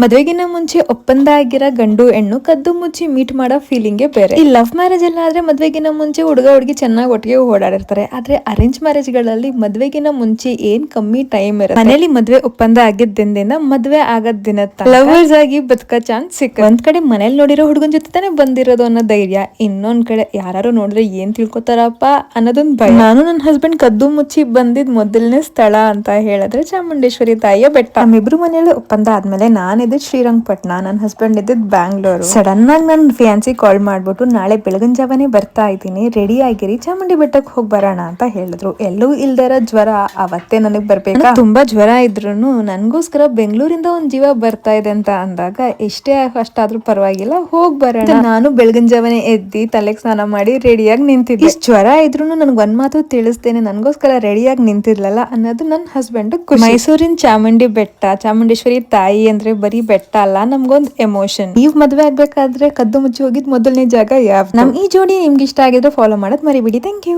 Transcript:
ಮದ್ವೆಗಿನ ಮುಂಚೆ ಒಪ್ಪಂದ ಆಗಿರೋ ಗಂಡು ಹೆಣ್ಣು ಕದ್ದು ಮುಚ್ಚಿ ಮೀಟ್ ಮಾಡೋ ಫೀಲಿಂಗೇ ಬೇರೆ. ಈ ಲವ್ ಮ್ಯಾರೇಜ್ ಎಲ್ಲ ಆದ್ರೆ ಮದ್ವೆಗಿನ ಮುಂಚೆ ಹುಡುಗ ಹುಡುಗಿ ಚೆನ್ನಾಗಿ ಒಟ್ಟಿಗೆ ಓಡಾಡಿರ್ತಾರೆ. ಆದ್ರೆ ಅರೇಂಜ್ ಮ್ಯಾರೇಜ್ ಗಳಲ್ಲಿ ಮದ್ವೆಗಿನ ಮುಂಚೆ ಏನ್ ಕಮ್ಮಿ ಟೈಮ್ ಇರುತ್ತೆ. ಮನೇಲಿ ಮದ್ವೆ ಒಪ್ಪಂದ ಆಗಿದ್ದಿಂದ ಮದ್ವೆ ಆಗದ್ ದಿನ ಲವರ್ಸ್ ಆಗಿ ಬದುಕ ಚಾನ್ಸ್ ಸಿಕ್ಕ. ಒಂದ್ ಕಡೆ ಮನೇಲಿ ನೋಡಿರೋ ಹುಡುಗನ್ ಜೊತೆ ತಾನೇ ಬಂದಿರೋದು ಅನ್ನೋ ಧೈರ್ಯ, ಇನ್ನೊಂದ್ ಕಡೆ ಯಾರು ನೋಡಿದ್ರೆ ಏನ್ ತಿಳ್ಕೊತಾರಪ್ಪ ಅನ್ನೋದೊಂದ್ ಭಯ. ನಾನು ನನ್ನ ಹಸ್ಬೆಂಡ್ ಕದ್ದು ಮುಚ್ಚಿ ಬಂದಿದ್ ಮೊದಲನೇ ಸ್ಥಳ ಅಂತ ಹೇಳಿದ್ರೆ ಚಾಮುಂಡೇಶ್ವರಿ ತಾಯಿಯ ಬೆಟ್ಟ. ನಮ್ಮಿಬ್ರು ಮನೇಲಿ ಒಪ್ಪಂದ ಆದ್ಮೇಲೆ ನಾನು ಶ್ರೀರಂಗಪಟ್ಟಣ, ನನ್ನ ಹಸ್ಬೆಂಡ್ ಇದ್ದಿದ್ ಬ್ಯಾಂಗ್ಳೂರು. ಸಡನ್ ಆಗಿ ನನ್ನ ಫಿಯಾನ್ಸಿ ಕಾಲ್ ಮಾಡ್ಬಿಟ್ಟು ನಾಳೆ ಬೆಳಗಿನ ಜಾವನೇ ಬರ್ತಾ ಇದ್ದೀನಿ, ರೆಡಿ ಆಗಿರಿ, ಚಾಮುಂಡಿ ಬೆಟ್ಟಕ್ಕೆ ಹೋಗಿ ಬರೋಣ ಅಂತ ಹೇಳಿದ್ರು. ಎಲ್ಲೂ ಇಲ್ದರ ಜ್ವರ ಅವತ್ತೇ ನನಗ್ ಬರ್ಬೇಕಾ. ತುಂಬಾ ಜ್ವರ ಇದ್ರುನು ನನ್ಗೋಸ್ಕರ ಬೆಂಗಳೂರಿಂದ ಒಂದ್ ಜೀವ ಬರ್ತಾ ಇದೆ ಅಂತ ಅಂದಾಗ ಎಷ್ಟೇ ಅಷ್ಟಾದ್ರೂ ಪರವಾಗಿಲ್ಲ ಹೋಗ್ ಬರೋಣ. ನಾನು ಬೆಳಗಿನ ಜಾವನೇ ಎದ್ದಿ ತಲೆಗೆ ಸ್ನಾನ ಮಾಡಿ ರೆಡಿಯಾಗಿ ನಿಂತಿದ್ದೆ. ಇಷ್ಟು ಜ್ವರ ಇದ್ರುನು ನನ್ಗೆ ಒಂದ್ ಮಾತು ತಿಳಿಸ್ತೇನೆ ನನ್ಗೋಸ್ಕರ ರೆಡಿಯಾಗಿ ನಿಂತಿರ್ಲಲ್ಲ ಅನ್ನೋದು ನನ್ನ ಹಸ್ಬೆಂಡ್. ಮೈಸೂರಿನ ಚಾಮುಂಡಿ ಬೆಟ್ಟ, ಚಾಮುಂಡೇಶ್ವರಿ ತಾಯಿ ಅಂದ್ರೆ ಬರೀ ಬೆಟ್ಟ ಅಲ್ಲ, ನಮ್ಗೊಂದ್ ಎಮೋಷನ್. ನೀವ್ ಮದ್ವೆ ಆಗ್ಬೇಕಾದ್ರೆ ಕದ್ದು ಮುಚ್ಚಿ ಹೋಗಿದ್ ಮೊದಲನೇ ಜಾಗ ಯಾವ್ದು? ನಮ್ ಈ ಜೋಡಿ ನಿಮ್ಗೆ ಇಷ್ಟ ಆಗಿದ್ರೆ ಫಾಲೋ ಮಾಡೋದ್ ಮರಿಬಿಡಿ. Thank you.